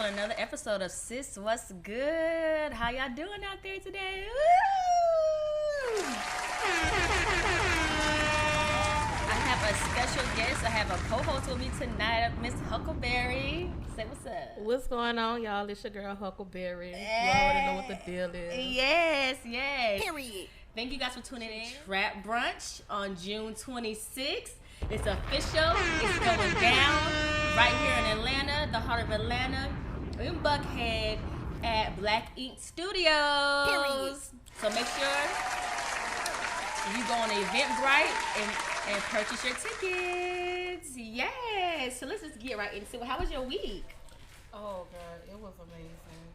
on another episode of Sis What's Good. How y'all doing out there today? Woo! I have a special guest. I have a co-host with me tonight, Miss Huckleberry. Say what's up. What's going on, y'all? It's your girl Huckleberry. You already know what the deal is. Yes, yes. Period. Thank you guys for tuning in. Trapbrunch on June 26th. It's official. It's going down right here in Atlanta, the heart of Atlanta, in Buckhead at Black Ink Studios. Period. So make sure you go on Eventbrite and purchase your tickets. Yes. So let's just get right into it. How was your week? Oh, God. It was amazing.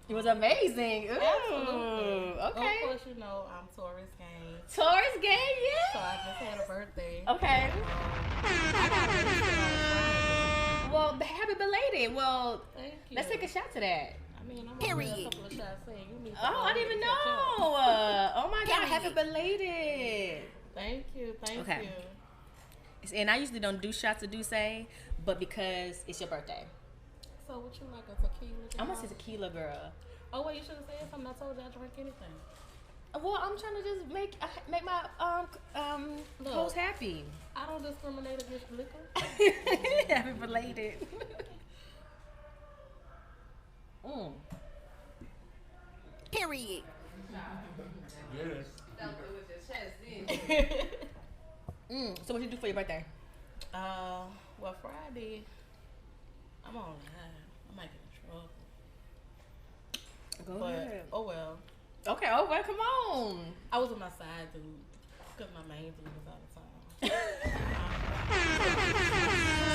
It was amazing. Ooh. Absolutely. Okay. Of course, you know, I'm Taurus gang. Taurus gang, yeah. So I just had a birthday. Okay. I got a birthday on Friday. Well, happy belated. Well, Thank you. let's take a shot to that. I mean, I'm Period. a couple of shots saying you need to Oh, go I didn't even ahead and catch up. know. Oh my God, Period. happy belated. Thank you. Thank Okay. you. And I usually don't do shots of Douce, but because it's your birthday, So what you like, a tequila? I'm gonna girl? say tequila, girl. Oh, wait, you should have said something. I told you I drink anything. Well, I'm trying to just make my Look. host happy. I don't discriminate against liquor. Happy belated. Period. So what you do for your birthday? Well, Friday, I'm on live. I might get in trouble. Go But, ahead. oh well. Okay, oh well, come on. I was with my side dude, because my main dude was out of town.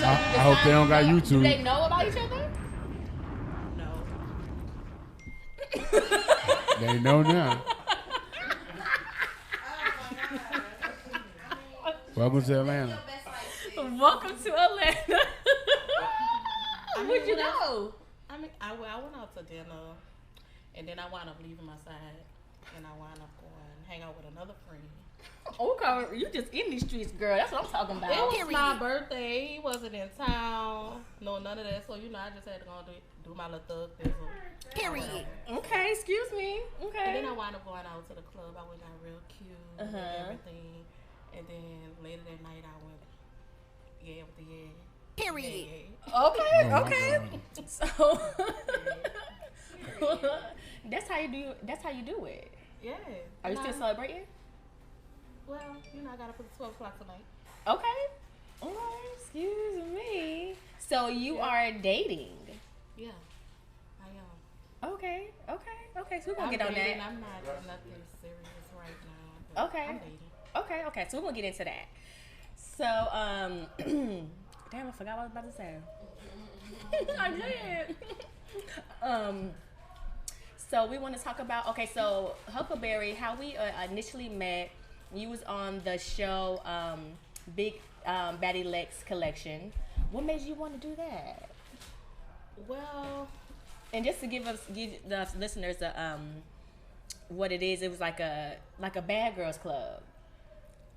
I hope they don't got Do YouTube. they know about each other? No. They know now. Welcome to Atlanta. Welcome to Atlanta. Where'd you go? I mean, I went out to dinner, and then I wound up leaving my side, and I wound up going hang out with another friend. Okay, you just in these streets, girl. That's what I'm talking It about. was my birthday. He wasn't in town. No, none of that. So, you know, I just had to go and do my little thug thizzle. Period. Okay, excuse me. And Okay. then I wound up going out to the club. I went got real cute and everything. And then later that night, I went, yeah, with the yeah. Period. Yeah. Okay, Oh, my okay. God. So that's how you do. That's how you do it. Yeah. Are you still celebrating? Well, you know, I gotta put the 12 o'clock tonight. Okay. Okay. Excuse me. So you are dating. Yeah, I am. Okay. Okay. Okay. So we're gonna I'm get on dating. that. I'm not doing nothing serious right now. but Okay. I'm dating. Okay. Okay. So we're gonna get into that. So damn, I forgot what I was about to say. I did. So we want to talk about, okay, so Huckleberry, how we initially met. You was on the show Big Baddie Lex Collection. What made you want to do that? Well, And just to give the listeners what it is, it was like a Bad Girls Club,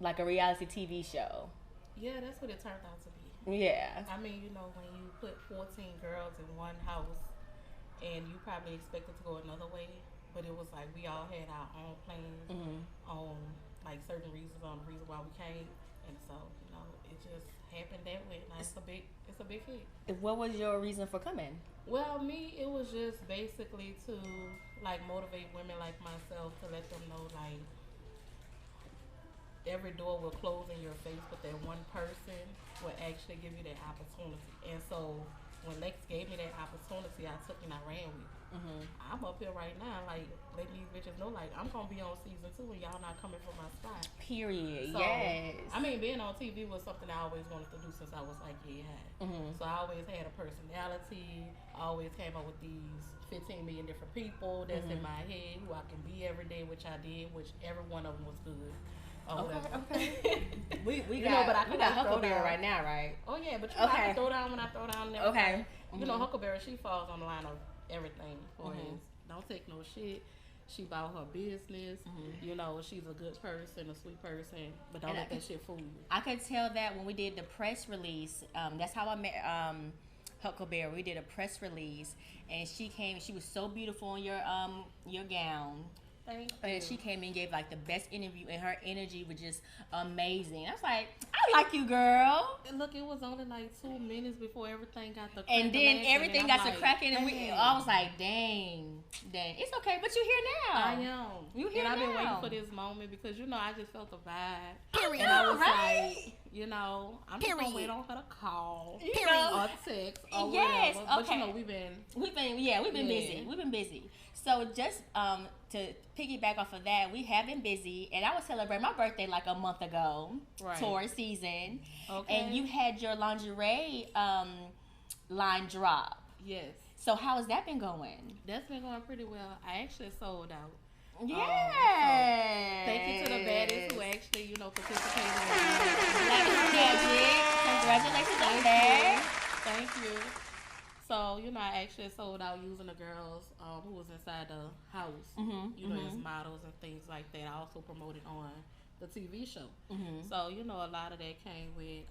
like a reality TV show. yeah, that's what it turned out to be. Yeah. I mean, you know, when you put 14 girls in one house and you probably expected to go another way, but it was like we all had our own plans on like certain reasons on the reason why we came, and so you know it just happened that way. And it's a big hit. What was your reason for coming? Well, me, it was just basically to like motivate women like myself to let them know like every door will close in your face, but that one person will actually give you that opportunity. And so when Lex gave me that opportunity, I took it and I ran with it. I'm up here right now, like letting these bitches know, like I'm gonna be on season 2 and y'all not coming for my spot. Period. So, Yes. I mean, being on TV was something I always wanted to do since I was like So I always had a personality. I always came up with these 15 million different people that's in my head who I can be every day, which I did, which every one of them was good. Okay. we You got know, but I we got got Huckleberry throw down. right now, right? Oh yeah, but you know, I Okay. can throw down when I throw down. And Okay. everything. You know, Huckleberry, she falls on the line of everything. For instance, don't take no shit. She about her business. You know, she's a good person, a sweet person, but don't And let that shit fool you. I could tell that when we did the press release. That's how I met Huckleberry. We did a press release, and she came. She was so beautiful in your gown. Thank you. And she came in and gave like the best interview, and her energy was just amazing. I was like, I like you, girl. And look, it was only like 2 minutes before everything got the And then everything got to like, cracking, and I was like, dang, it's okay, but you here now. I am. You here and I've been now. waiting for this moment because I just felt the vibe. Period. And I was Right? like, I'm just gonna Period. wait on her to call Period. or text or Yes, whatever. okay. But we've been busy. We've been busy. So just to piggyback off of that, we have been busy, and I was celebrating my birthday like a month ago, Right. Taurus season. Okay. And you had your lingerie line drop. Yes. So how has that been going? That's been going pretty well. I actually sold out. Yeah. Thank you to the baddies who actually, participated in Black Magic. Congratulations on that. Thank you. So, I actually sold out using the girls who was inside the house, as models and things like that. I also promoted on the TV show. So, a lot of that came with,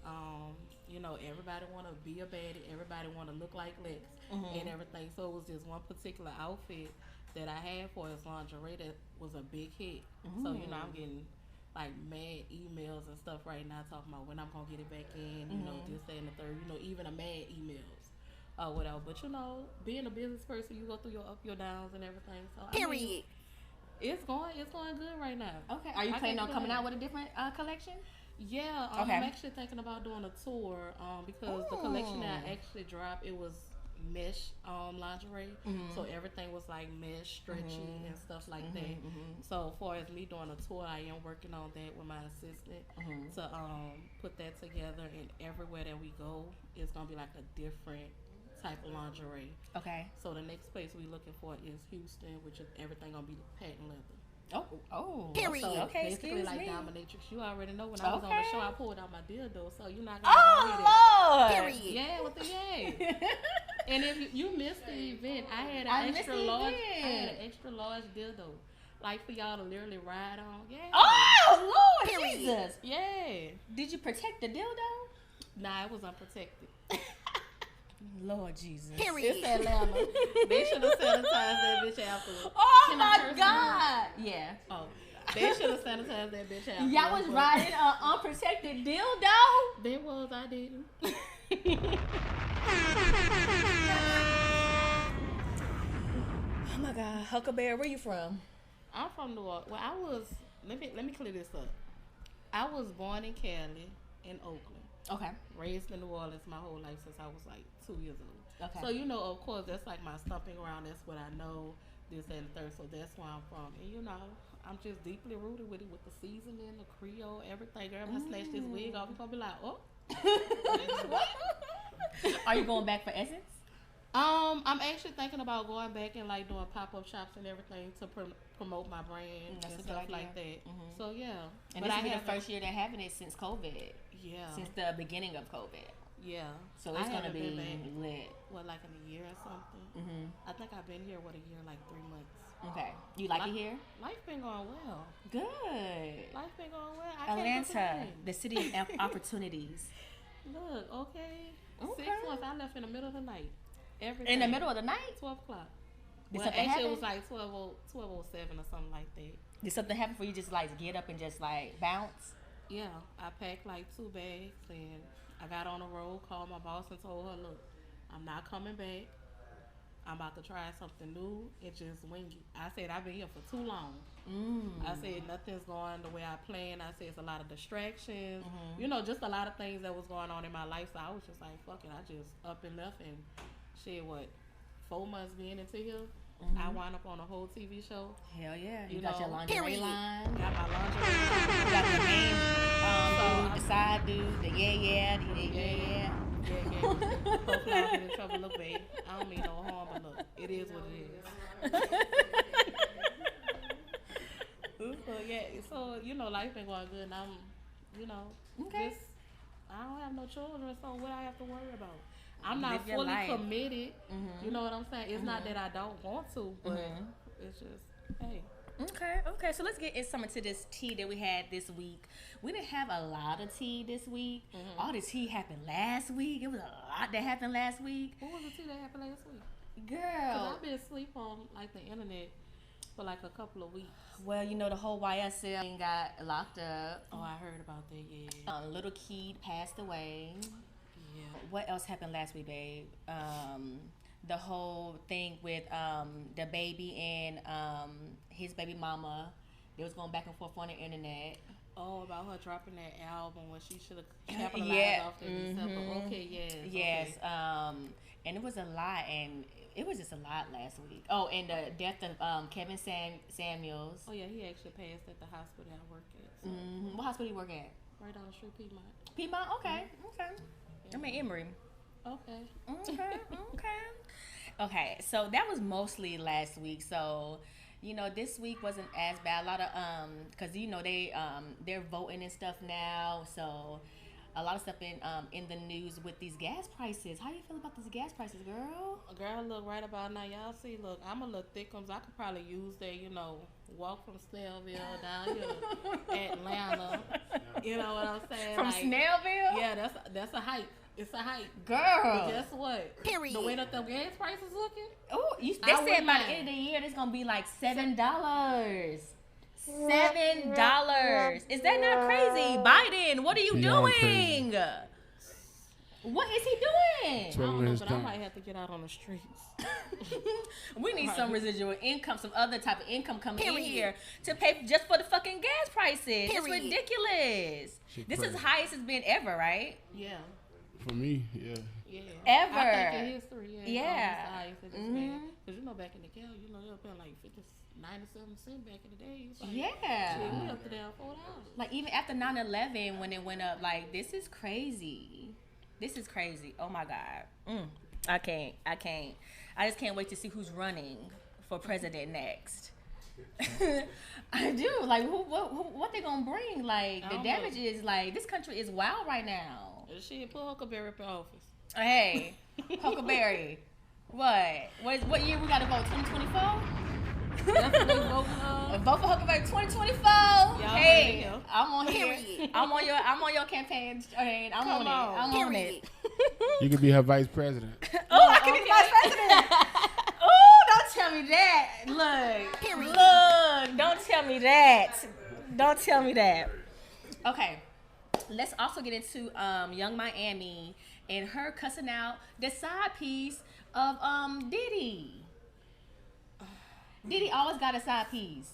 everybody want to be a baddie. Everybody want to look like Lex and everything. So, it was just one particular outfit that I had for his lingerie that was a big hit. So, I'm getting like mad emails and stuff right now talking about when I'm going to get it back in, this, that, and the third, even a mad emails. Whatever. But being a business person, you go through your up, your downs, and everything. So Period. It's going good right now. Okay. Are you planning on coming out with a different collection? Yeah. Okay. I'm actually thinking about doing a tour. Because the collection that I actually dropped, it was mesh lingerie. So everything was like mesh, stretchy, and stuff like that. So as far as me doing a tour, I am working on that with my assistant to put that together. And everywhere that we go, it's gonna be like a different type of lingerie. Okay. So the next place we looking for is Houston, which is everything gonna be patent leather. Oh. Period. So Okay, basically excuse like me. dominatrix. You already know when I was on the show, I pulled out my dildo, so you're not gonna get it. Oh, Lord. Period. Yeah, with the yay. And if you missed the event, I had I an missed extra the large. event. I had an extra large dildo, like for y'all to literally ride on. Yeah. Oh, Lord Period. Jesus. Yeah. Did you protect the dildo? Nah, it was unprotected. Lord Jesus. Period. It's Atlanta. They should have sanitized that bitch afterwards. Oh, Can I my curse God. Yeah. Oh, they should have sanitized that bitch afterwards. Y'all was riding an unprotected dildo? They was. I didn't. Oh my God, Huckleberry, where you from? I'm from New Orleans. Well, I was. Let me clear this up. I was born in Cali, in Oakland. Okay. Raised in New Orleans my whole life since I was like 2 years old. Okay. So of course, that's like my stomping ground. That's what I know. This and the third. So that's where I'm from. And I'm just deeply rooted with it, with the seasoning, the Creole, everything. Girl, I'm gonna snatch this wig off. You're gonna be like, oh. Are you going back for Essence? I'm actually thinking about going back and like doing pop-up shops and everything to promote my brand That's and a good stuff idea. like that. So yeah, And but this I will be the haven't- first year they're having it since COVID. Yeah, Since the beginning of COVID. yeah. So it's going to haven't been be back, lit. what, like in a year or something? I think I've been here a year, like 3 months. Okay. You like it here? Life been going well. Good. Life been going well. I can't Atlanta, complain. the city of opportunities. Look, okay. Okay. 6 months. I left in the middle of the night. Every In the day. middle of the night? 12 o'clock. Did Well, something actually, happen? it was like 12:07 or something like that. Did something happen for you just like get up and just like bounce? Yeah, I packed like 2 bags and I got on the road, called my boss and told her, look, I'm not coming back. I'm about to try something new and just wing it. I said, I've been here for too long. I said, nothing's going the way I planned. I said, it's a lot of distractions. Just a lot of things that was going on in my life. So I was just like, fuck it. I just up and left and shit, 4 months being into here, I wound up on a whole TV show. Hell yeah. You You got your know, lingerie period. line. Got my lingerie. You got the main dude, the side dude, the yeah. Yeah. Hopefully I don't get in trouble. Look, babe, I don't mean no harm, but look, it is what it is. So life been going good, and I'm, Okay. just, I don't have no children, so what I have to worry about? I'm not Live your fully life. committed. You know what I'm saying? It's not that I don't want to, but it's just, hey. Okay. So let's get some into this tea that we had this week. We didn't have a lot of tea this week. All the tea happened last week. It was a lot that happened last week. What was the tea that happened last week? Girl. Cause I've been asleep on like the internet for like a couple of weeks. Well, you know, the whole YSL thing got locked up. Oh, I heard about that, yeah. Little Kid passed away. Yeah. What else happened last week, babe? The whole thing with the baby and his baby mama. They was going back and forth on the internet. Oh, about her dropping that album when she should have capitalized off that December. Okay, yes. Yes. Okay. And it was a lot, and it was just a lot last week. Oh, and the death of Kevin Samuels. Oh, yeah, he actually passed at the hospital I work at. So. What hospital you work at? Right down the street, Piedmont. Piedmont? Okay. Okay. Yeah. I'm at Emory. Okay. Okay, so that was mostly last week. So, you know, this week wasn't as bad. A lot of because you know they're voting and stuff now. So a lot of stuff in the news with these gas prices. How do you feel about these gas prices, girl? Girl, look, right about now, y'all see, look, I'm a little thick, I could probably use that, you know, walk from Snellville down here, Atlanta. You know what I'm saying? From like, Snellville? Yeah, that's a hike. It's a hike. Girl. But guess what? Period. The way that the gas prices looking? Oh, they said by the end of the year, it's going to be like $7. $7. Is that not crazy? Biden, what are you doing? What is he doing? I don't know, but I might have to get out on the streets. We need some residual income, some other type of income coming in here to pay just for the fucking gas prices. It's ridiculous. This is the highest it's been ever, right? Yeah. For me, yeah. Yeah. Ever. I think in history, Yeah. Because you know, back in the gal, you know, they were paying like 97 cents back in the day. It's like, Yeah. shit, we up to down $4. Like even after 9/11 when it went up, like this is crazy. This is crazy. Oh my God. I can't. I just can't wait to see who's running for president next. I do. Like what they gonna bring? Like the damage is like this country is wild right now. Shit, put Huckleberry up in office. Hey, Huckleberry. What year we gotta vote? 2024? That's what they voting on. Vote for Huckleberry 2024. Hey, I'm on here. I'm on your campaign. I'm on it. You could be her vice president. Oh, I can be vice president. Oh, don't tell me that. Look, don't tell me that. Don't tell me that. Okay, let's also get into Young Miami and her cussing out the side piece of Diddy. Diddy always got a side piece.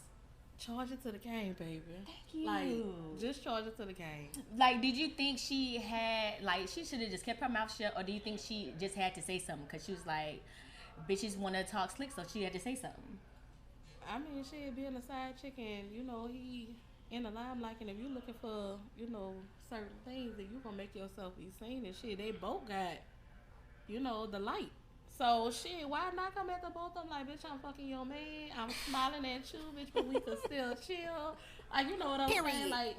Charge it to the game, baby. Thank you. Like, just charge it to the game. Like, did you think she had, like, she should have just kept her mouth shut, or do you think she just had to say something? Because she was like, bitches want to talk slick, so she had to say something. I mean, she being a side chick, and, you know, he in the limelight, and if you're looking for, you know, certain things, then you're going to make yourself be seen and shit. They both got, you know, the light. So, shit, why not come at the both of them like, bitch, I'm fucking your man. I'm smiling at you, bitch, but we can still chill. Like, you know what I'm saying? Like,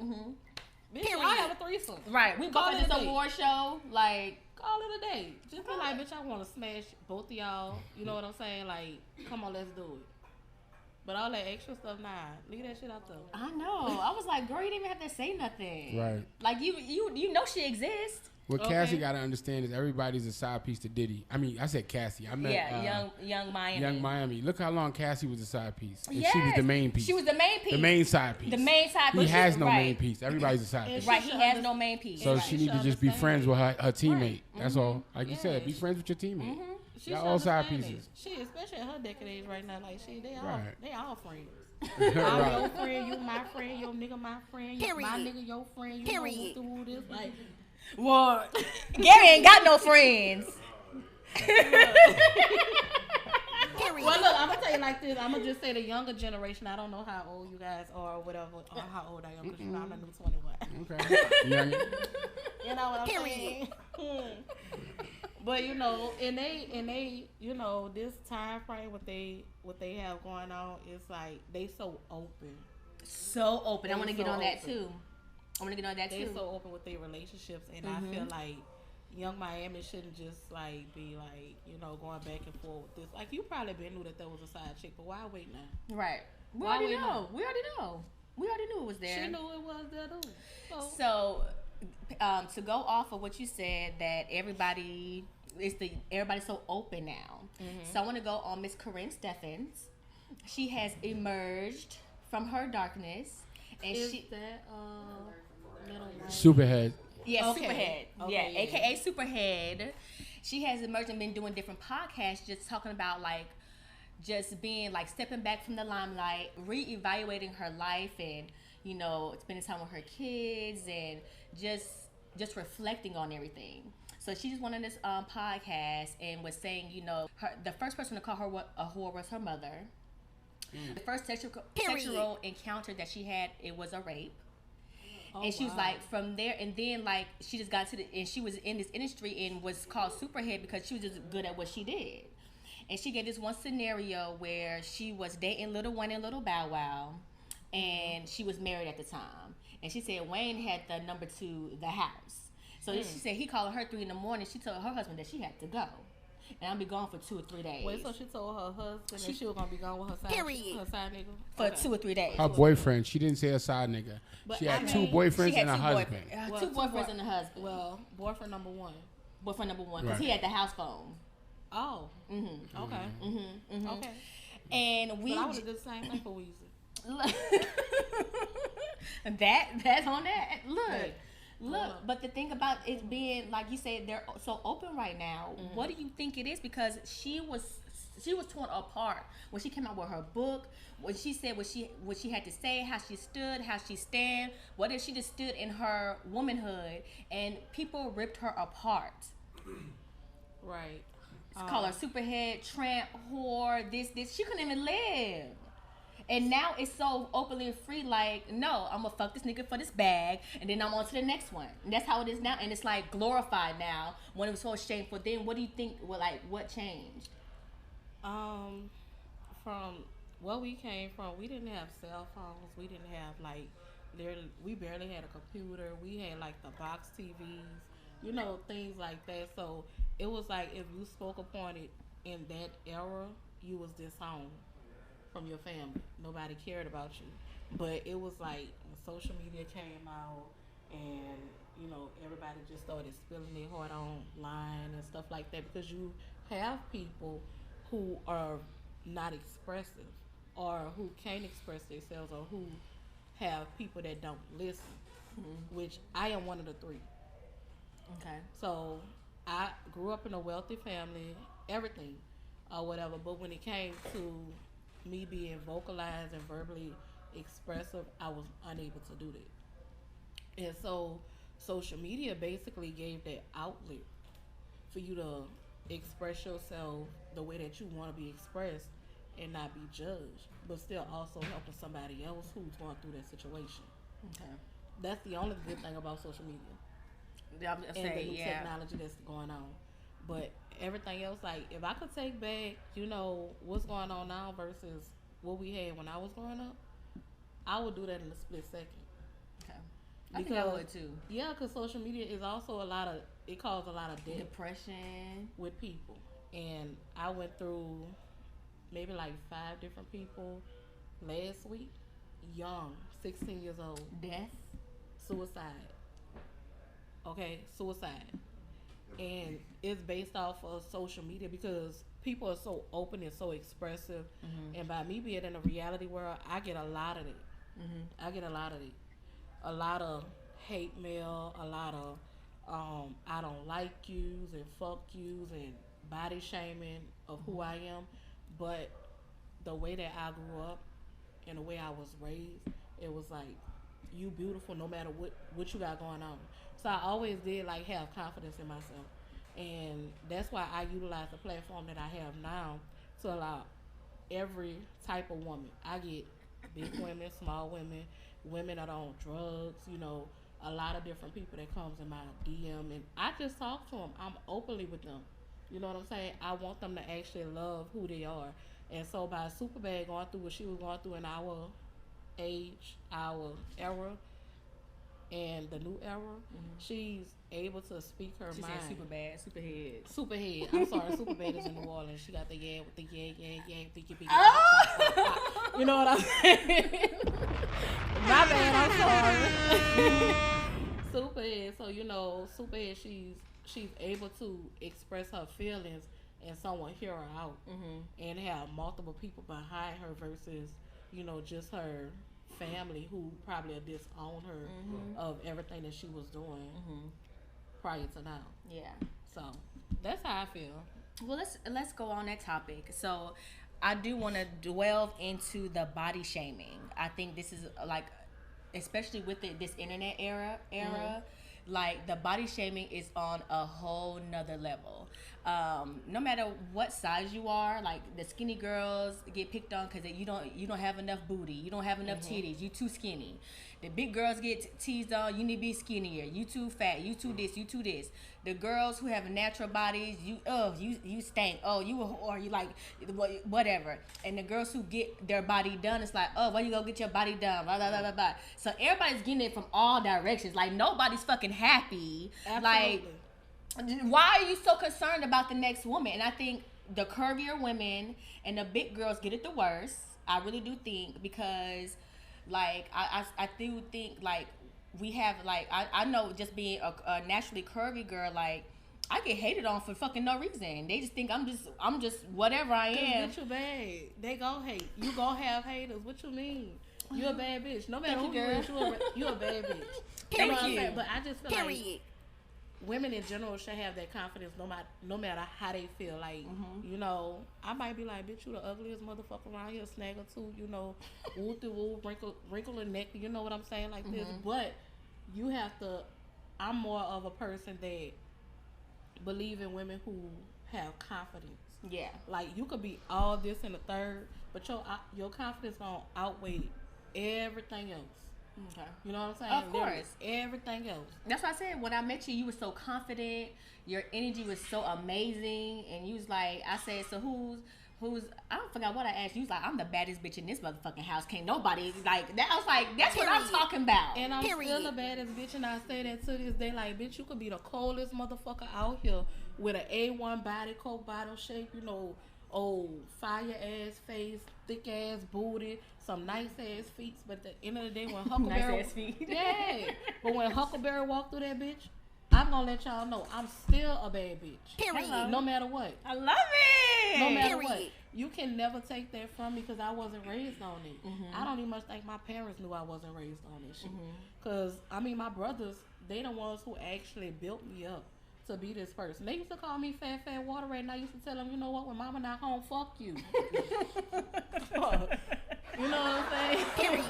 bitch, I have a threesome. Right. We both at this award show. Like, call it a day. Just be like, bitch, I want to smash both of y'all. You know what I'm saying? Like, come on, let's do it. But all that extra stuff, nah. Leave that shit out there. I know. I was like, girl, you didn't even have to say nothing. Right. Like, you know she exists. What Cassie got to understand is everybody's a side piece to Diddy. I mean, I said Cassie. I meant Young Miami. Young Miami. Look how long Cassie was a side piece. And yes. she was the main piece. She was the main piece. The main side piece. The main side piece. He has no main piece. Everybody's a side piece. Right, he has no main piece. So she need to just be friends with her teammate. That's all. Like you said, be friends with your teammate. Y'all all side pieces. She, especially at her decade age right now, like they all friends. Right. I'm your friend, you my friend, your nigga my friend, my nigga your friend, you know through this. Like, what? Gary ain't got no friends. Well, look, I'm gonna tell you like this. I'm gonna just say the younger generation. I don't know how old you guys are or whatever, or how old I am, because you know I'm a new 21. Okay. Young. You know what I'm saying? But you know, and they, you know, this time frame, what they have going on is like they so open. So open. I want to get on that too. They so open with their relationships, and I feel like Young Miami shouldn't just like be like, you know, going back and forth with this. Like, you probably been knew that there was a side chick, but why wait now? Right. We already know. We already know. We already knew it was there. She knew it was there too. So, to go off of what you said, that everybody's so open now. So I want to go on Miss Corinne Steffens. She has emerged from her darkness, and that little one? Superhead. Yeah, Okay. Superhead. Okay, Yeah, aka Superhead. She has emerged and been doing different podcasts, just talking about like just being like stepping back from the limelight, reevaluating her life, and spending time with her kids, and just reflecting on everything. So she just went on this podcast and was saying, the first person to call her a whore was her mother. The first sexual encounter that she had, it was a rape. And she was like, from there, and then like she just got and she was in this industry and was called Superhead because she was just good at what she did. And she gave this one scenario where she was dating Little Wayne and Little Bow Wow, and she was married at the time. And she said Wayne had the number to the house. So she said he called her 3 a.m. She told her husband that she had to go. And I'll be gone for 2 or 3 days. Wait, so she told her husband that she was gonna be gone with her side nigga for 2 or 3 days. Her boyfriend. She didn't say a side nigga. But she had 2 boyfriends and a husband. Two boyfriends and a husband. Well, boyfriend number one. Boyfriend number one, because he had the house phone. Oh. Okay. Okay. And we. But I would have done the same thing for Weezy. That's on that. Look, but the thing about it being, like you said, they're so open right now. What do you think it is? Because she was torn apart when she came out with her book. When she said what she had to say, how she stood, how she stand. What if she just stood in her womanhood and people ripped her apart? Right. Call her superhead, tramp, whore, this. She couldn't even live. And now it's so openly and free, like, no, I'm going to fuck this nigga for this bag, and then I'm on to the next one. And that's how it is now. And it's, like, glorified now when it was so shameful. Then what do you think, what changed? From where we came from, we didn't have cell phones. We didn't have, like, we barely had a computer. We had, like, the box TVs, things like that. So it was like if you spoke upon it in that era, you was disowned from your family. Nobody cared about you. But it was like when social media came out and, everybody just started spilling their heart online and stuff like that, because you have people who are not expressive or who can't express themselves, or who have people that don't listen, which I am one of the 3. Okay. So I grew up in a wealthy family, everything or whatever, but when it came to me being vocalized and verbally expressive, I was unable to do that. And so social media basically gave that outlet for you to express yourself the way that you want to be expressed and not be judged, but still also helping somebody else who's going through that situation. Okay. That's the only good thing about social media. And the new technology that's going on. But everything else, like, if I could take back, what's going on now versus what we had when I was growing up, I would do that in a split second. Okay. I think I would too. Yeah, because social media is also it caused a lot of depression with people. And I went through maybe like 5 different people last week, young, 16 years old. Death? Suicide. Okay, suicide. And it's based off of social media because people are so open and so expressive. And by me being in a reality world, I get a lot of it. I get a lot of it. A lot of hate mail, a lot of I don't like yous and fuck yous and body shaming of who I am. But the way that I grew up and the way I was raised, it was like, you beautiful no matter what you got going on. So I always did like have confidence in myself. And that's why I utilize the platform that I have now to allow every type of woman. I get big women, small women, women that are on drugs, a lot of different people that comes in my DM, and I just talk to them. I'm openly with them. You know what I'm saying? I want them to actually love who they are. And so by Superbad going through what she was going through in our age, our era, and the new era, she's able to speak her She mind. said super bad, Superhead. I'm sorry, Superbad is in New Orleans. She got the with the the Oh! You know what I'm saying? My bad, I'm sorry. Superhead. So Superhead. She's able to express her feelings and someone hear her out, and have multiple people behind her versus just her family who probably disown her of everything that she was doing prior to now. Yeah. So that's how I feel. Well, let's go on that topic. So, I do want to delve into the body shaming. I think this is like, especially with this internet era, like the body shaming is on a whole nother level. No matter what size you are, like the skinny girls get picked on because you don't have enough booty, you don't have enough titties, you too skinny. The big girls get teased on, you need to be skinnier, you too fat, you too this, you too this. The girls who have natural bodies, you stink, or you like whatever. And the girls who get their body done, it's like, oh, why you go get your body done, blah blah blah blah blah. So everybody's getting it from all directions. Like nobody's fucking happy. Absolutely. Like, why are you so concerned about the next woman? And I think the curvier women and the big girls get it the worst. I really do think, because like I do think like we have like I know, just being a naturally curvy girl, like I get hated on for fucking no reason. They just think I'm just whatever I am. Bitch, you bad. They gon' hate. You gon' have haters. What you mean? You a bad bitch. No matter who you is, you a bad bitch. Thank you. But I just feel like women in general should have that confidence no matter how they feel. Like, I might be like, bitch, you the ugliest motherfucker around here, snagger too, woo through woo, wrinkle a neck, you know what I'm saying, like this. But you have to, I'm more of a person that believe in women who have confidence. Yeah. Like, you could be all this and the third, but your confidence gonna outweigh everything else. Okay. You know what I'm saying? Of course. Everything else. That's why I said when I met you, you were so confident. Your energy was so amazing, and you was like, I said, so who's? I don't forgot what I asked. You was like, I'm the baddest bitch in this motherfucking house. Can't nobody like that. I was like, that's what I'm talking about. And I'm still the baddest bitch, and I say that to this day. Like, bitch, you could be the coldest motherfucker out here with an A1 body, Coke bottle shape, fire ass face, thick ass booty, some nice ass feet. But at the end of the day, when Huckleberry, nice ass feet. Yeah. But when Huckleberry walked through that bitch, I'm gonna let y'all know I'm still a bad bitch. Period. Hello. No matter what. I love it. No matter Period. what. You can never take that from me because I wasn't raised on it. I don't even much think my parents knew I wasn't raised on this shit. Because, my brothers, they the ones who actually built me up to be this person. They used to call me fat water rat, and I used to tell them, you know what, when mama not home, fuck you. You know what I'm saying? Period.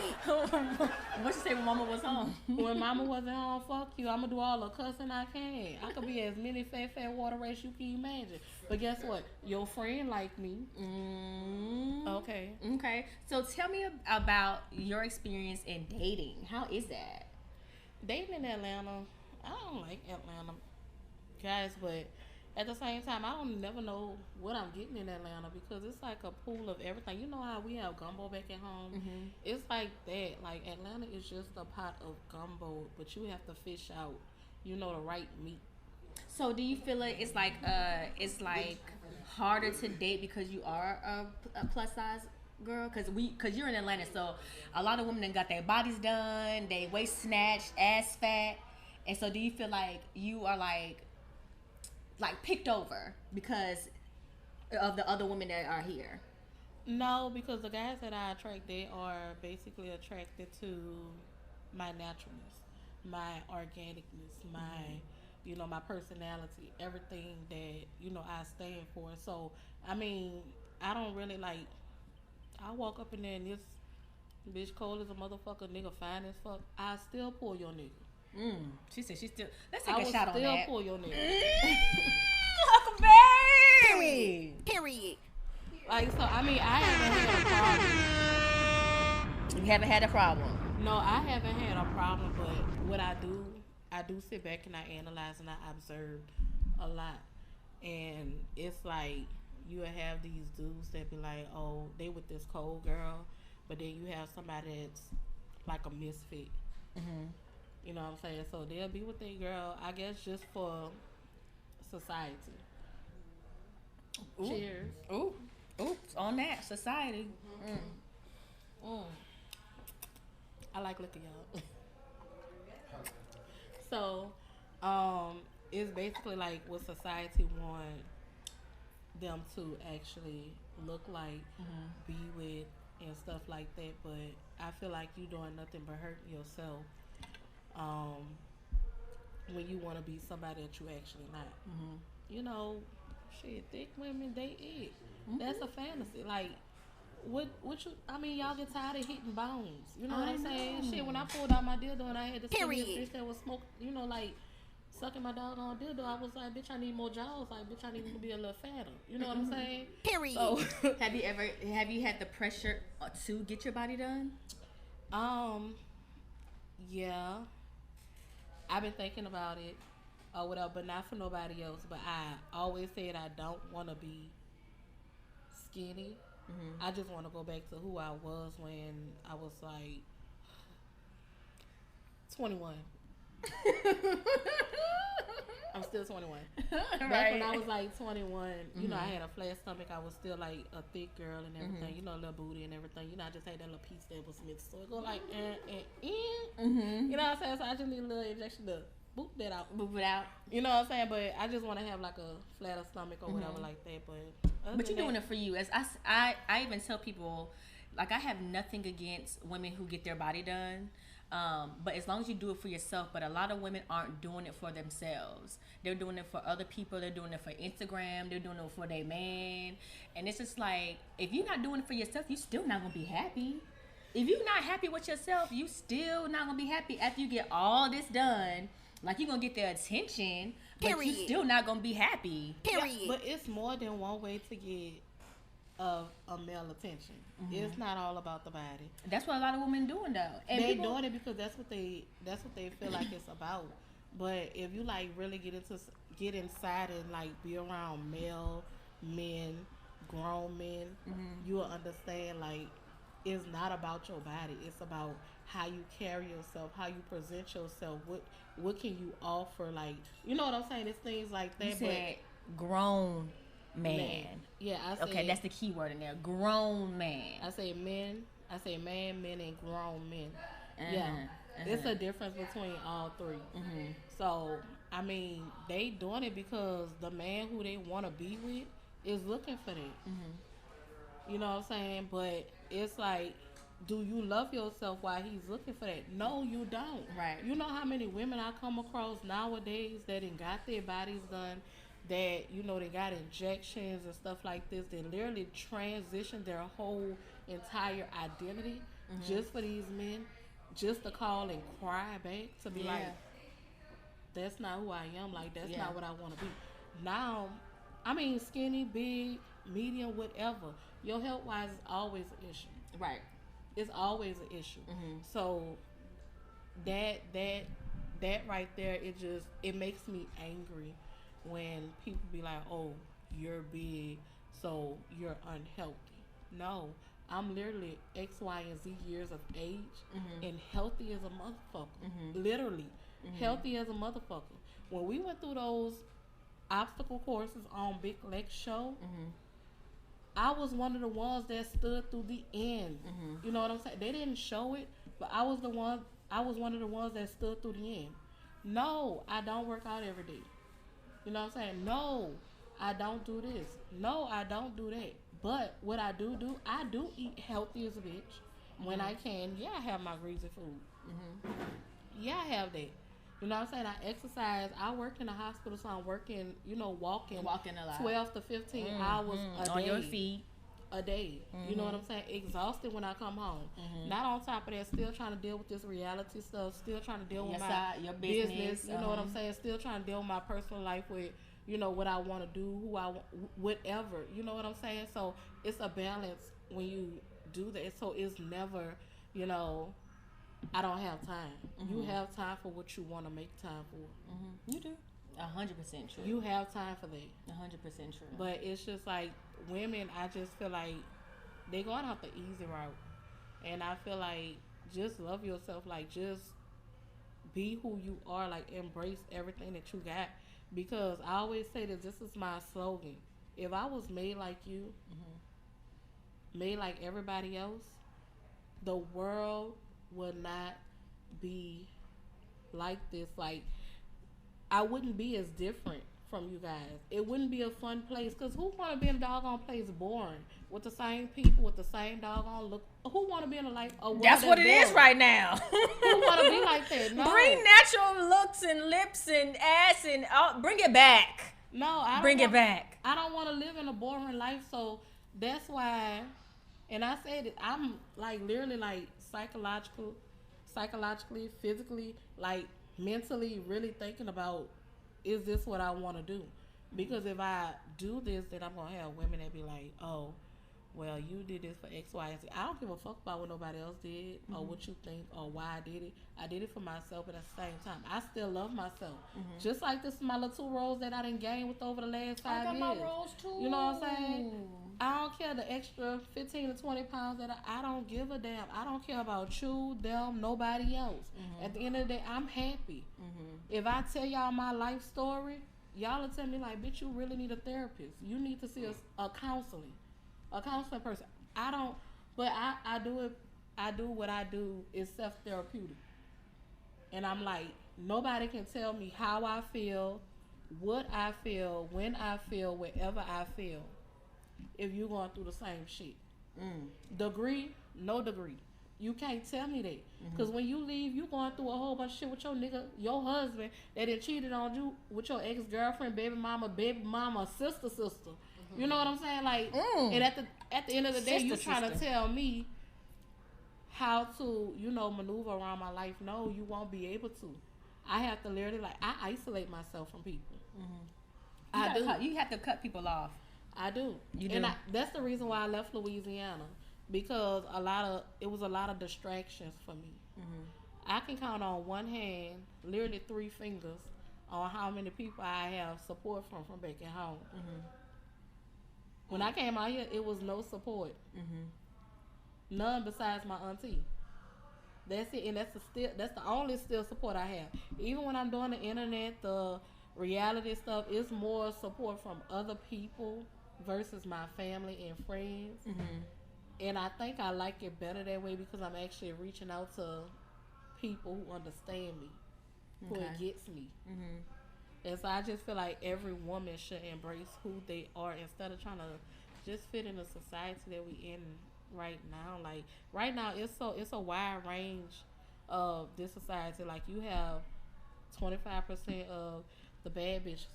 What you say when mama was home? When mama wasn't home, fuck you. I'm going to do all the cussing I can. I could be as many fat water rats you can imagine. But guess what? Your friend like me. Okay. Okay. So tell me about your experience in dating. How is that? Dating in Atlanta, I don't like Atlanta guys, but at the same time, I don't never know what I'm getting in Atlanta because it's like a pool of everything. You know how we have gumbo back at home? It's like that. Like, Atlanta is just a pot of gumbo, but you have to fish out, the right meat. So do you feel like it's like harder to date because you are a plus size girl? Because you're in Atlanta, so a lot of women done got their bodies done, they waist snatched, ass fat, and so do you feel like you are like picked over because of the other women that are here? No, because the guys that I attract, they are basically attracted to my naturalness, my organicness, my my personality, everything that I stand for. So I don't really like. I walk up in there and this bitch cold as a motherfucker, nigga fine as fuck. I still pull your nigga. She said she still. Let's take a shot on that. I will still pull your nigga. Huckleberry. Period. Like, so I haven't had a problem. You haven't had a problem. No, I haven't had a problem. But what I do sit back and I analyze and I observe a lot. And it's like you have these dudes that be like, oh, they with this cold girl, but then you have somebody that's like a misfit. You know what I'm saying? So they'll be with their girl, I guess, just for society. Ooh. Cheers. Ooh. Oops. On that society. I like liquor, y'all. So, it's basically like what society want them to actually look like, be with, and stuff like that. But I feel like you doing nothing but hurting yourself. When you want to be somebody that you actually not. You know, shit, thick women, they it. That's a fantasy. Like, what you? I mean, y'all get tired of hitting bones. You know what I'm saying? Shit, when I pulled out my dildo and I had to see this bitch that was smoke, you know, like sucking my dog on dildo, I was like, bitch, I need more jaws. Like, bitch, I need to be a little fatter. You know what I'm saying? Period. So, Have you had the pressure to get your body done? yeah, I've been thinking about it or whatever, but not for nobody else. But I always said I don't want to be skinny. I just want to go back to who I was when I was like 21. I'm still 21. Back when I was like 21, you know, I had a flat stomach. I was still like a thick girl and everything. You know, a little booty and everything. You know, I just had that little piece that was mixed. So it go like, You know what I'm saying? So I just need a little injection to boop that out. Move it out. You know what I'm saying? But I just want to have like a flatter stomach or whatever like that. But you're doing it for you. As I even tell people, like, I have nothing against women who get their body done. But as long as you do it for yourself. But a lot of women aren't doing it for themselves. They're doing it for other people. They're doing it for Instagram. They're doing it for their man. And it's just like, if you're not doing it for yourself, you're still not going to be happy. If you're not happy with yourself, you still not going to be happy after you get all this done. Like, you're going to get their attention, but you still not going to be happy. Period. Yeah, but it's more than one way to get a male attention. It's not all about the body. That's what a lot of women doing, though. And They're doing it because that's what they feel like it's about. But if you like really get inside and like be around male men, grown men, you will understand like it's not about your body. It's about how you carry yourself, how you present yourself. What can you offer? Like, you know what I'm saying? It's things like that. You said grown man. Yeah, I say. Okay, that's the key word in there. Grown man. I say men. I say man, men, and grown men. Yeah, it's a difference between all three. So, I mean, they doing it because the man who they want to be with is looking for that. You know what I'm saying? But it's like, do you love yourself while he's looking for that? No, you don't. Right. You know how many women I come across nowadays that ain't got their bodies done, that, you know, they got injections and stuff like this. They literally transition their whole entire identity just for these men, just to call and cry back, to be like, that's not who I am. Like, that's not what I want to be. Now, I mean, skinny, big, medium, whatever. Your health-wise is always an issue. Right. It's always an issue. So that right there, it makes me angry when people be like, oh, you're big, so you're unhealthy. No, I'm literally X, Y, and Z years of age and healthy as a motherfucker. Literally healthy as a motherfucker. When we went through those obstacle courses on Big Lex show, I was one of the ones that stood through the end. You know what I'm saying? They didn't show it, but I was one of the ones that stood through the end. No, I don't work out every day. You know what I'm saying? No, I don't do this. No, I don't do that. But what I do, I do eat healthy as a bitch when I can. Yeah, I have my greasy food. Yeah, I have that. You know what I'm saying? I exercise. I work in the hospital, so I'm working, you know, walking a lot. 12 to 15 hours a day. On your feet. A day. You know what I'm saying? Exhausted when I come home. Not on top of that, still trying to deal with this reality stuff, still trying to deal with your business. You know what I'm saying? Still trying to deal with my personal life with, you know, what I want to do, who I want, whatever. You know what I'm saying? So it's a balance when you do that. So it's never, you know, I don't have time. You have time for what you want to make time for. You do. 100% true. You have time for that. 100% true. But it's just like women, I just feel like they going out the easy route. And I feel like just love yourself. Like, just be who you are, like embrace everything that you got. Because I always say this is my slogan. If I was made like you, made like everybody else, the world would not be like this. Like, I wouldn't be as different from you guys. It wouldn't be a fun place. Because who want to be in a doggone place boring with the same people, with the same doggone look? Who want to be in a life? That's what it is right now. Who want to be like that? No. Bring natural looks and lips and ass and bring it back. No, I don't bring it back. I don't want to live in a boring life. So that's why, and I said it, I'm like literally like psychologically, physically, like mentally really thinking about, is this what I want to do? Because if I do this, then I'm going to have women that be like, oh, well, you did this for X, Y, and Z. I don't give a fuck about what nobody else did or what you think or why I did it. I did it for myself, but at the same time, I still love myself. Just like this is my little 2 rolls that I done gained with over the last 5 years. I got my rolls too. You know what I'm saying? I don't care the extra 15 to 20 pounds that I don't give a damn. I don't care about you, them, nobody else. At the end of the day, I'm happy. If I tell y'all my life story, y'all will tell me like, bitch, you really need a therapist. You need to see a counseling person. I don't, but I do it. I do what I do is self-therapeutic. And I'm like, nobody can tell me how I feel, what I feel, when I feel, wherever I feel, if you're going through the same shit. Degree, no degree. You can't tell me that. Because when you leave, you going through a whole bunch of shit with your nigga, your husband, that had cheated on you with your ex-girlfriend, baby mama, sister. You know what I'm saying? Like, and at the end of the day, you trying to tell me how to, maneuver around my life. No, you won't be able to. I have to literally, I isolate myself from people. You have to cut people off. I do. You do. And that's the reason why I left Louisiana. Because it was a lot of distractions for me. I can count on one hand, literally 3 fingers, on how many people I have support from back at home. When I came out here, it was no support. None besides my auntie. That's it, and that's the only still support I have. Even when I'm doing the internet, the reality stuff, it's more support from other people versus my family and friends. And I think I like it better that way because I'm actually reaching out to people who understand me, who it gets me. And so I just feel like every woman should embrace who they are instead of trying to just fit in the society that we in right now. Like right now, it's a wide range of this society. Like you have 25% of the bad bitch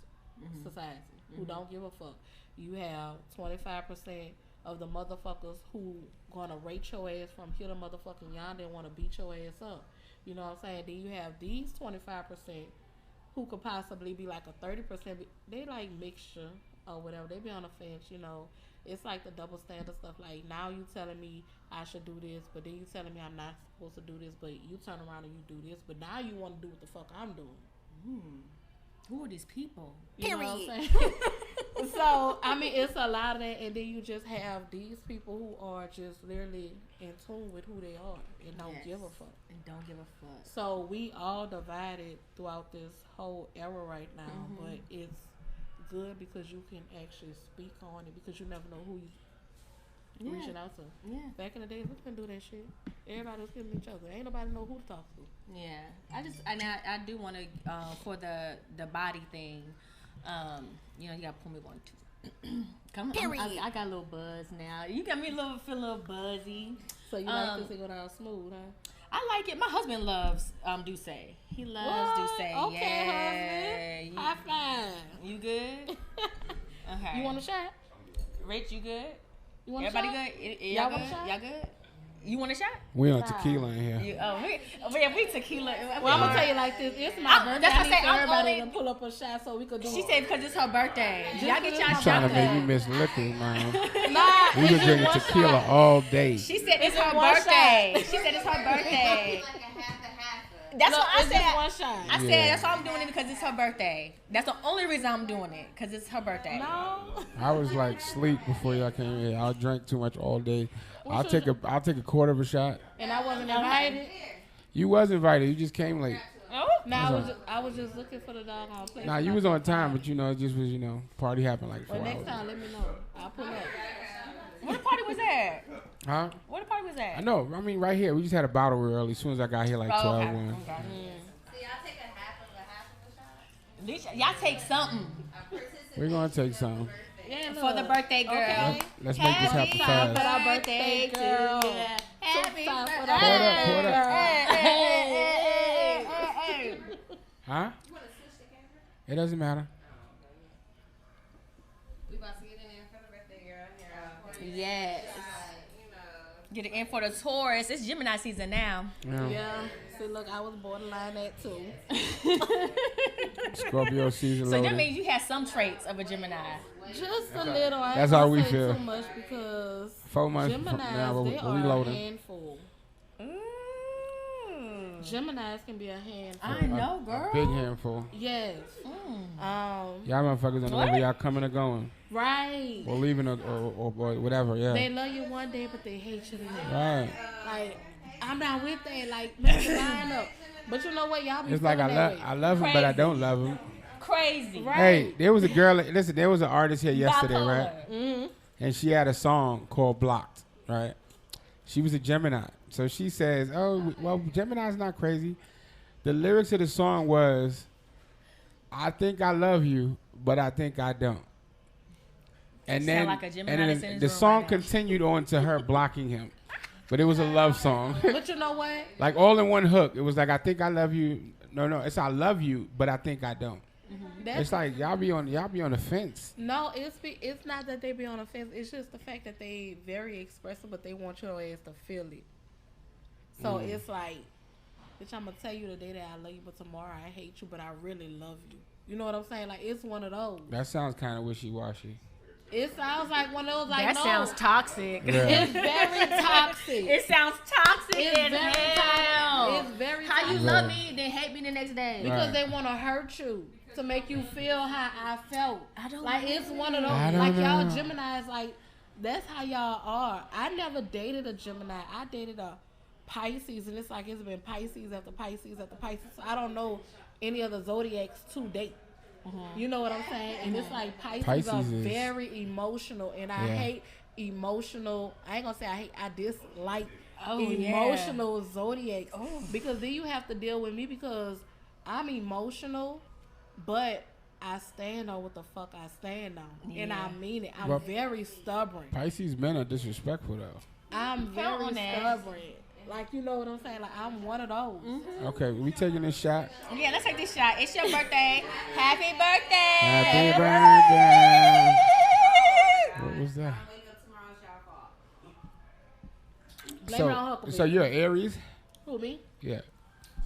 society who don't give a fuck. You have 25% of the motherfuckers who gonna rate your ass from here to motherfucking yonder and wanna beat your ass up. You know what I'm saying? Then you have these 25% who could possibly be like a 30%. They like mixture or whatever. They be on the fence, It's like the double standard stuff. Like now you telling me I should do this, but then you telling me I'm not supposed to do this, but you turn around and you do this, but now you want to do what the fuck I'm doing. Who are these people? You know what I'm saying? So, I mean, it's a lot of that, and then you just have these people who are just literally in tune with who they are and don't give a fuck. So, we all divided throughout this whole era right now, but it's good because you can actually speak on it because you never know who you reaching out to. Back in the days, we couldn't do that shit. Everybody was killing each other. Ain't nobody know who to talk to. I do want to for the body thing. You gotta pull me one too. Come on, I got a little buzz now. You got me feel a little buzzy. So you like this to go down smooth, huh? I like it. My husband loves Douce. He loves Douce. Okay, husband. High five. You good? Okay. You want a shot? Rich, you good? You want Everybody a shot? good? Y'all want a shot? Y'all good? You want a shot? We on tequila in here. We tequila. Well, I'm gonna tell you like this. It's my birthday. That's what I say. Everybody to pull up a shot so we could do. She said because it's her birthday. Y'all get y'all shot. Trying to make me miss liquor, man. Nah, We been drinking tequila all day. She said it's her birthday. She said it's her birthday. That's what I said. One shot. I said that's why I'm doing it because it's her birthday. That's the only reason I'm doing it because it's her birthday. No. I was like sleep before y'all came here. I drank too much all day. I'll take a quarter of a shot. And I wasn't invited. You was invited. You just came late. No, I was just looking for the doggone place. Nah, you was on time, but it just was party happened like 4 Well, hours. next time, let me know. I'll pull up. Where the party was at? Huh? Where the party was at? I know. I mean, right here. We just had a bottle real early. As soon as I got here, like 12 okay. one. Okay. So y'all take a half of a shot? Y'all take something We're gonna take some. Yeah, for the birthday girl. Okay. Let's make this happen fast. For our birthday girl. Happy Time for birthday. the Pour it up. Hey. Huh? It doesn't matter. We about to get in there for the birthday girl. Yes. You know. Get it in for the Taurus. It's Gemini season now. Yeah. See, look, I was borderline that too. Scorpio season So loaded. that means you have some traits of a Gemini. Just a little. I ain't That's gonna how we say feel. too much because 4 months from Geminis, now, they we are a loading. handful. Mm. Geminis can be a handful. I know, girl. A big handful. Yes. Mm. Y'all motherfuckers don't know where y'all coming or going. Right. Or leaving or whatever, yeah. They love you one day, but they hate you the next. Right. Like, I'm not with that. Like, make the line up. But you know what? Y'all be It's like I love him, but I don't love him. Crazy. Right. Hey, there was a girl, listen, there was an artist here yesterday, Bipolar. right? Mm-hmm. And she had a song called Blocked, right? She was a Gemini. So she says, oh, well, Gemini's not crazy. The lyrics of the song was, I think I love you, but I think I don't. And Sound then, like a Gemini and that's then in his the room song right now. continued on to her blocking him. But it was a love song. But you know what? Like all in one hook. It was like, I think I love you. No, it's I love you, but I think I don't. That's It's like y'all be on the fence. No, it's not that they be on the fence. It's just the fact that they very expressive, but they want your ass to feel it. So it's like, bitch, I'm gonna tell you today that I love you, but tomorrow I hate you, but I really love you. You know what I'm saying? Like, it's one of those. That sounds kind of wishy-washy. It sounds like one of those. Like, That no, sounds toxic. Yeah. it's very toxic. It sounds toxic It's as very hell. toxic. It's very How you toxic. love me, then hate me the next day. Because Right. they want to hurt you to make you feel how I felt. I don't like know. it's one of those. I don't Like y'all know. Geminis, like that's how y'all are. I never dated a Gemini. I dated a Pisces, and it's like it's been Pisces after Pisces after Pisces. So I don't know any other zodiacs to date. You know what I'm saying? And it's like Pisces are Pisces is- very emotional, and I Yeah. hate emotional. I ain't gonna say I hate. I dislike Oh, yeah. emotional zodiacs because then you have to deal with me because I'm emotional, but I stand on what the fuck I stand on, and I mean it. I'm Well- very stubborn. Pisces men are disrespectful though. I'm Count very on that. stubborn. Like, you know what I'm saying? Like, I'm one of those. Okay, we taking this shot. Yeah, let's take this shot. It's your birthday. Happy birthday. Happy birthday. What was that? Wake up tomorrow's y'all fault. Blame it on Huckleberry. So you're an Aries? Who, me? Yeah.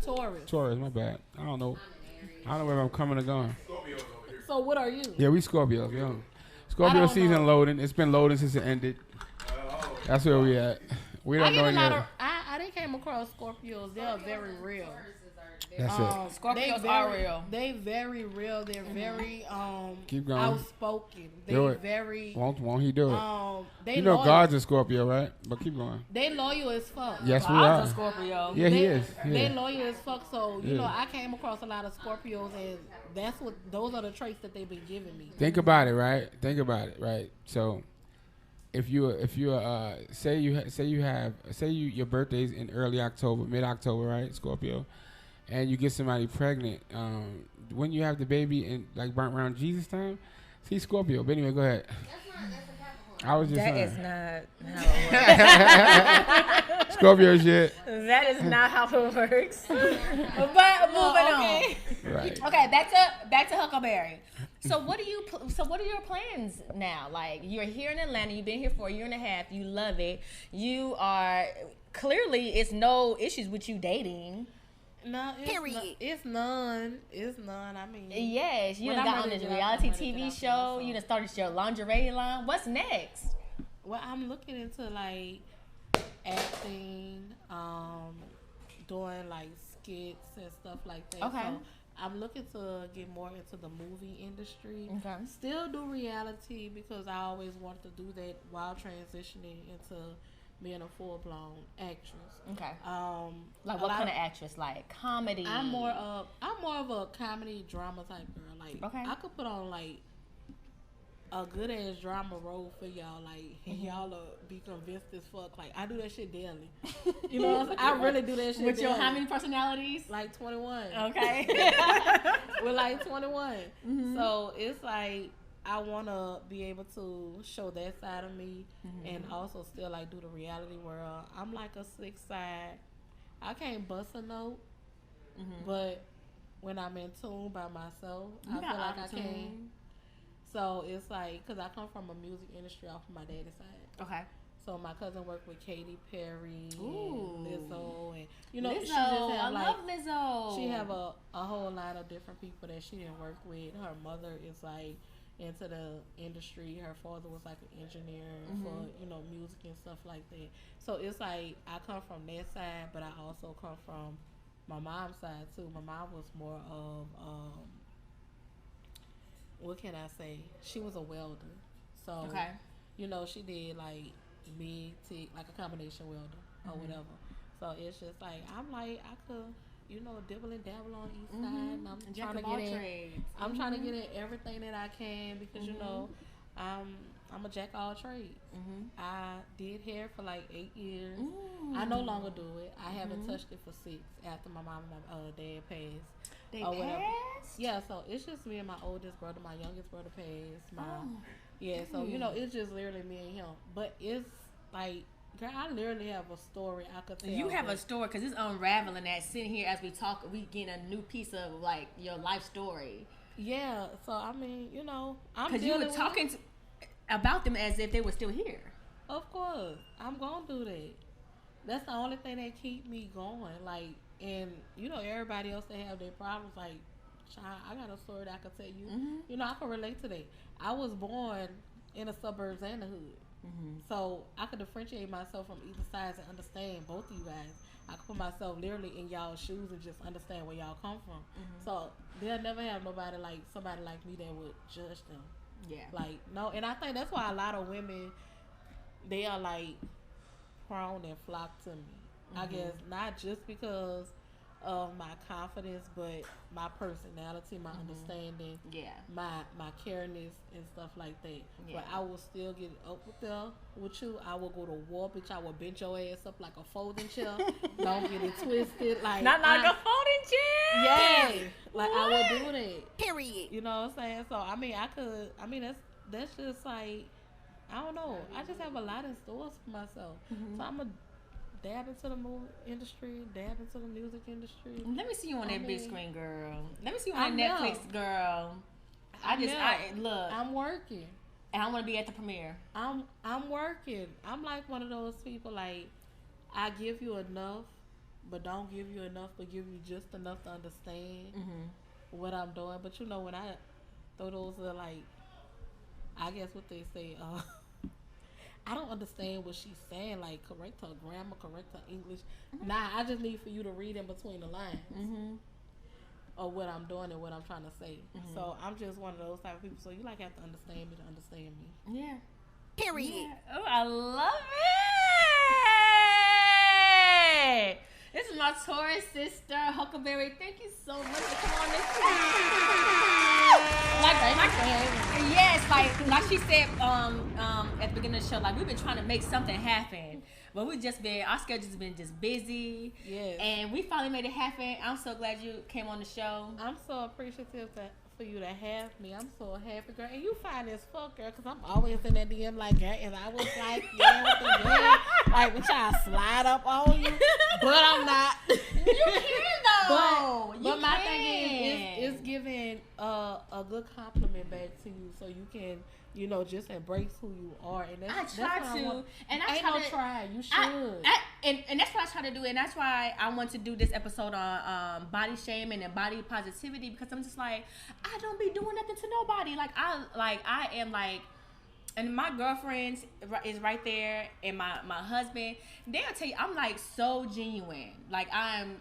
Taurus. Taurus, my bad. I don't know. I don't know where I'm coming or going. So what are you? Yeah, we Scorpios, yo. I Scorpio don't season know. loading. It's been loading since it ended. That's where we at. We I don't get know a lot yet. of. I didn't came across Scorpios. They're very real. That's it. Scorpios they are very- real. They very real. They're very Keep going. outspoken. They Do it. very Won't he do it? they You know loyal. God's a Scorpio, right? But keep going. They loyal as fuck. Yes, we I was are. a Scorpio. Yeah, he They- is. They Yeah. loyal as fuck. So you Yeah. know, I came across a lot of Scorpios, and that's what those are the traits that they've been giving me. Think about it, right? Think about it, right? So, if you say your birthday's in early October, mid October, right, Scorpio, and you get somebody pregnant, when you have the baby in like around Jesus time, see Scorpio. But anyway, go ahead. I was just That saying. is not how it works. Scorpio shit. That is not how it works. But moving okay. Right. on. Okay, back to Huckleberry. So what are your plans now? Like, you're here in Atlanta. You've been here for a year and a half. You love it. You are clearly it's no issues with you dating. No, it's Period. It's none. It's none. I mean, Yes, you When done I'm got on ready this to get reality out, I'm ready to TV get out show. from You this done started your lingerie line. What's next? well, I'm looking into like acting, doing like skits and stuff like that. Okay. So I'm looking to get more into the movie industry. Okay. Still do reality because I always wanted to do that while transitioning into being a full-blown actress. Okay. Like what kind of actress? Like comedy? I'm more of a comedy drama type girl. Like, okay. I could put on like a good ass drama role for y'all, like, and y'all be convinced as fuck. Like, I do that shit daily. You know what I'm saying? I really do that shit with daily. your how many personalities? Like 21. Okay. With like 21. So it's like I want to be able to show that side of me, and also still like do the reality world. I'm like a 6 side. I can't bust a note, but when I'm in tune by myself, I feel like I can. So it's like, because I come from a music industry off of my daddy's side. Okay. So my cousin worked with Katy Perry Ooh. and Lizzo, and you know, Lizzo, she just have I like, love Lizzo. she have a whole lot of different people that she didn't work with. Her mother is like into the industry. Her father was like an engineer for, you know, music and stuff like that. So it's like I come from that side, but I also come from my mom's side too. My mom was more of what can I say? She was a welder. So, you know, she did like MIG, TIG, like a combination welder or whatever. So it's just like, I'm like, I could, you know, dibble and dabble on each side. And I'm trying to get in. I'm trying to get in everything that I can because, you know, I'm a jack of all trades. I did hair for like 8 years. I no longer do it. I haven't touched it for 6 after my mom and my dad passed. They passed? Yeah, so it's just me and my oldest brother. My youngest brother passed. Yeah, so, you know, it's just literally me and him. But it's like, girl, I literally have a story I could tell. You have a story because it's unraveling that sitting here as we talk, we getting a new piece of like your life story. Yeah, so I mean, you know, because you were talking about them as if they were still here. Of course, I'm gonna do that. That's the only thing that keep me going. Like, and you know, everybody else that have their problems, like, child, I got a story that I could tell you. You know, I can relate to that. I was born in the suburbs and the hood. So I could differentiate myself from either sides and understand both of you guys. I could put myself literally in y'all's shoes and just understand where y'all come from. So they'll never have somebody like me that would judge them. Yeah. Like, no, and I think that's why a lot of women, they are like prone and flock to me. I guess not just because of my confidence, but my personality, my understanding, my careness and stuff like that. But I will still get up with you. I will go to war, bitch. I will bend your ass up like a folding chair. Don't get it twisted. Like, not like a folding chair. Yeah, like I would do that. Period. You know what I'm saying? So I mean, that's just like, I don't know. I just have a lot in stores for myself. So I'm a dab into the movie industry, dab into the music industry. Let me see you on that big screen, girl. Let me see you on that Netflix, girl. Look. I'm working, and I want to be at the premiere. I'm working. I'm like one of those people. Like, I give you enough, but don't give you enough, but give you just enough to understand what I'm doing. But you know, when I throw those like, I guess what they say, I don't understand what she's saying. Like, correct her grammar, correct her English. Nah, I just need for you to read in between the lines of what I'm doing and what I'm trying to say. So I'm just one of those type of people. So you like have to understand me to understand me. Yeah. Period. Yeah. Oh, I love it. This is my Taurus sister, Huckleberry. Thank you so much for coming on this. Like she said at the beginning of the show, like we've been trying to make something happen, but our schedule's been just busy. Yes. And we finally made it happen. I'm so glad you came on the show. I'm so appreciative for you to have me. I'm so happy, girl. And you fine as fuck, girl, because I'm always in that DM like, girl, and I was like, yeah, with the girl, like, we try to slide up on you, but I'm not. You can though. But my thing is giving a good compliment back to you, so you can, you know, just embrace who you are. And that's I try to, and I ain't try no to try. You should. And that's what I try to do, and that's why I want to do this episode on body shaming and body positivity, because I'm just like, I don't be doing nothing to nobody. I am like, and my girlfriends is right there, and my husband, they'll tell you I'm like so genuine. Like I'm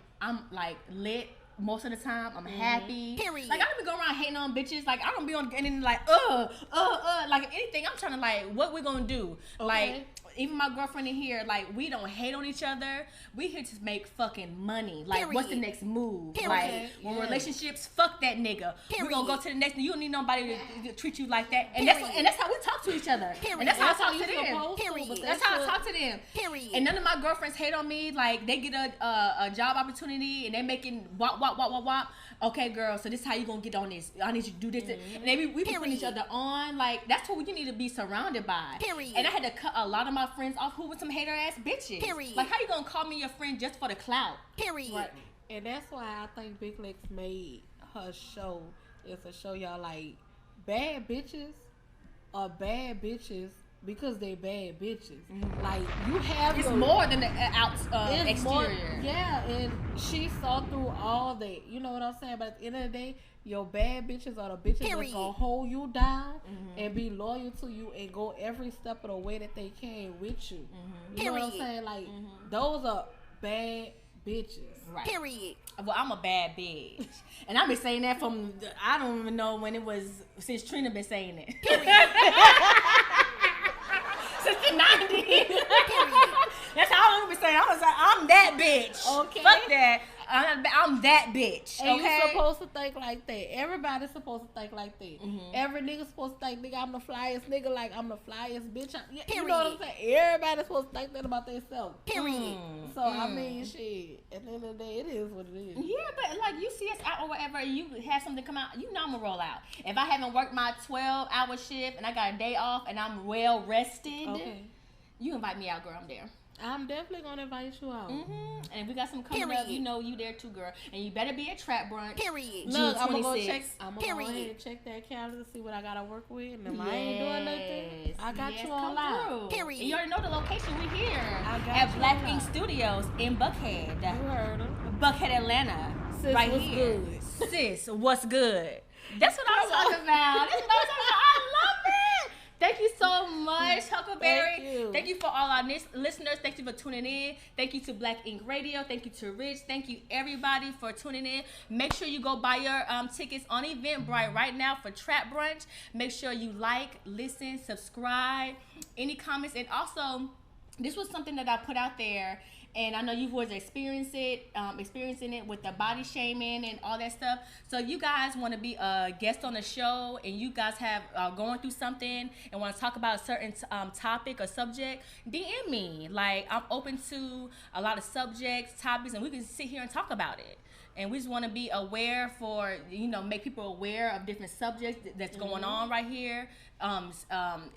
like lit most of the time. I'm happy. Period. Like I don't be going around hating on bitches. Like I don't be on getting like like if anything, I'm trying to like what we gonna do. Okay. even my girlfriend in here, like, we don't hate on each other. We here to make fucking money. Like, Period. what's the next move? Period. Like, when relationships, fuck that nigga. Period. We gonna go to the next. You don't need nobody to treat you like that. And Period. that's how we talk to each other. Period. And that's how I That's how talk you to them. supposed to, Period. but That's how I talk to them. Period. And none of my girlfriends hate on me. Like, they get a job opportunity and they making wop. Okay, girl, so this is how you gonna get on this. I need you to do this. And then we be putting each Period. other on. Like, that's what you need to be surrounded by. Period. And I had to cut a lot of my friends off who were some hater ass bitches. Period. Like, how you gonna call me your friend just for the clout? Period. Right. And that's why I think Big Lex made her show is to show y'all like bad bitches are bad bitches because they bad bitches. Like you have It's your- more than the it's more- exterior. yeah, and she saw through all that. You know what I'm saying? But at the end of the day, your bad bitches are the bitches that's Period. gonna hold you down and be loyal to you and go every step of the way that they can with you. You know what I'm Period. saying? Like those are bad bitches. Right. Period. Well, I'm a bad bitch. And I've been saying that from, I don't even know when it was, since Trina been saying it. Since the 90s. That's how I've been saying. I was like, I'm that bitch. Okay. Fuck that. I'm that bitch. And Okay. you supposed to think like that. Everybody's supposed to think like that. Every nigga supposed to think, nigga, I'm the flyest nigga, like I'm the flyest bitch. You know what I'm saying? Everybody's supposed to think that about themselves. Period. So I mean, shit. At the end of the day, it is what it is. Yeah, but like you see us out or whatever, and you have something come out, you know I'm gonna roll out. If I haven't worked my 12-hour shift and I got a day off and I'm well rested, Okay. you invite me out, girl. I'm there. I'm definitely gonna invite you out. And if we got some coming up, Period. you know you there too, girl. And you better be at Trapbrunch. Period. June Look, I'm gonna go 26th. check. I'm gonna go Period. ahead and check that calendar, see what I gotta work with, and if I ain't doing nothing, I got Yes, you come on live. through. Period. And you already know the location. We here I got at you Black on Ink live. Studios in Buckhead. You heard him. Buckhead, Atlanta. Sis, right what's here. good? Sis, what's good? That's what I'm talking about. That's what I'm talking about. I love it. Thank you so much, Huckleberry. Thank you. For all our listeners. Thank you for tuning in. Thank you to Black Ink Radio. Thank you to Rich. Thank you, everybody, for tuning in. Make sure you go buy your tickets on Eventbrite right now for Trapbrunch. Make sure you like, listen, subscribe, any comments. And also, this was something that I put out there, and I know you was experiencing it with the body shaming and all that stuff. So you guys want to be a guest on the show, and you guys have going through something and want to talk about a certain topic or subject, DM me. Like, I'm open to a lot of subjects, topics, and we can sit here and talk about it. And we just want to be aware for, make people aware of different subjects that's going on right here.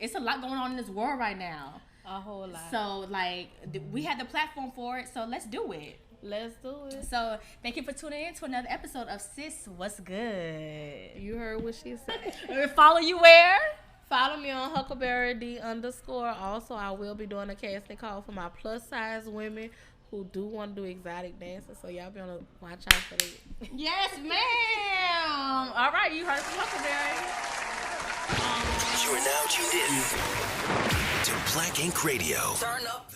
It's a lot going on in this world right now. A whole lot. So, like, we had the platform for it, so let's do it. Let's do it. So, thank you for tuning in to another episode of Sis What's Good. You heard what she said. Follow you where? Follow me on Huckleberry D_. Also, I will be doing a casting call for my plus size women who do want to do exotic dances. So y'all be on the watch out for that. Yes, ma'am. All right, you heard from Huckleberry. You are now tuned in to Black Ink Radio. Turn up.